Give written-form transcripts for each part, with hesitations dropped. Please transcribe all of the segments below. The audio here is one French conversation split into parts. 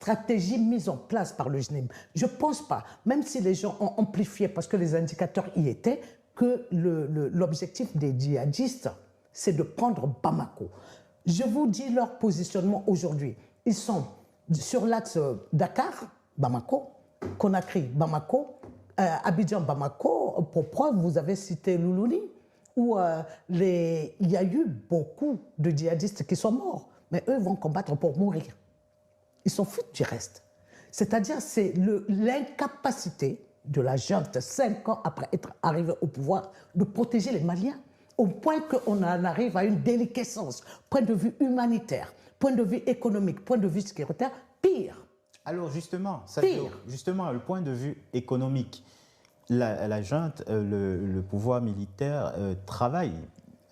stratégie mise en place par le GNIM. Je ne pense pas, même si les gens ont amplifié, parce que les indicateurs y étaient, que l'objectif des djihadistes, c'est de prendre Bamako. Je vous dis leur positionnement aujourd'hui. Ils sont sur l'axe Dakar, Bamako, Conakry, Bamako, Abidjan, Bamako. Pour preuve, vous avez cité Loulouni, où il y a eu beaucoup de djihadistes qui sont morts, mais eux vont combattre pour mourir. Ils s'en foutent du reste. C'est-à-dire, c'est l'incapacité de la junte, 5 ans après être arrivé au pouvoir, de protéger les Maliens, au point qu'on en arrive à une déliquescence, point de vue humanitaire, point de vue économique, point de vue sécuritaire, pire. Alors justement, justement, le point de vue économique, la junte, le pouvoir militaire travaille.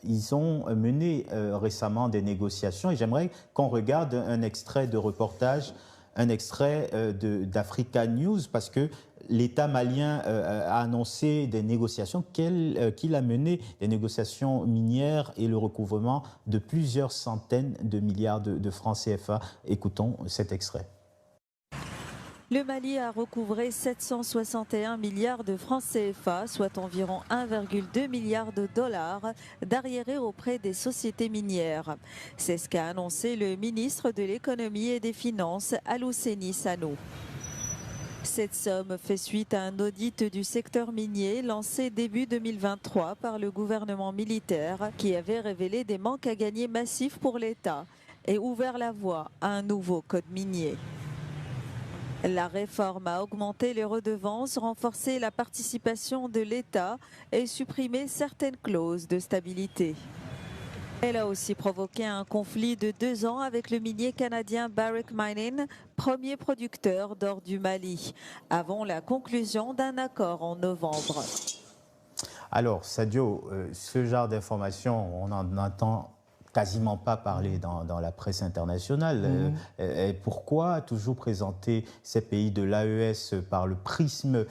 Ils ont mené récemment des négociations et j'aimerais qu'on regarde un extrait de reportage, un extrait d'Africa News, parce que l'État malien a annoncé des négociations, qu'il a mené des négociations minières et le recouvrement de plusieurs centaines de milliards de francs CFA. Écoutons cet extrait. Le Mali a recouvré 761 milliards de francs CFA, soit environ 1,2 milliard de dollars d'arriérés auprès des sociétés minières. C'est ce qu'a annoncé le ministre de l'Économie et des Finances, Alioune Sano. Cette somme fait suite à un audit du secteur minier lancé début 2023 par le gouvernement militaire qui avait révélé des manques à gagner massifs pour l'État et ouvert la voie à un nouveau code minier. La réforme a augmenté les redevances, renforcé la participation de l'État et supprimé certaines clauses de stabilité. Elle a aussi provoqué un conflit de 2 ans avec le minier canadien Barrick Mining, premier producteur d'or du Mali, avant la conclusion d'un accord en novembre. Alors, Sadio, ce genre d'informations, on en entend quasiment pas parler dans la presse internationale. Et pourquoi toujours présenter ces pays de l'AES par le prisme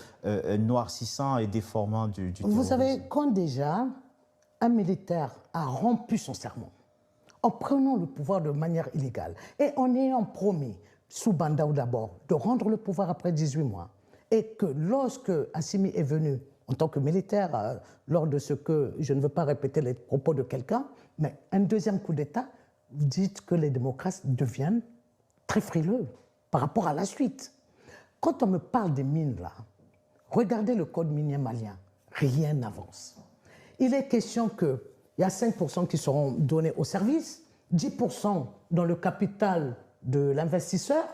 noircissant et déformant du terrorisme? Vous savez, quand déjà un militaire a rompu son serment, en prenant le pouvoir de manière illégale et en ayant promis, sous Bandaou d'abord, de rendre le pouvoir après 18 mois, et que lorsque Assimi est venu en tant que militaire, lors de ce que, je ne veux pas répéter les propos de quelqu'un, mais un deuxième coup d'État, vous dites que les démocrates deviennent très frileux par rapport à la suite. Quand on me parle des mines là, regardez le code minier malien, rien n'avance. Il est question qu'il y a 5% qui seront donnés au service, 10% dans le capital de l'investisseur,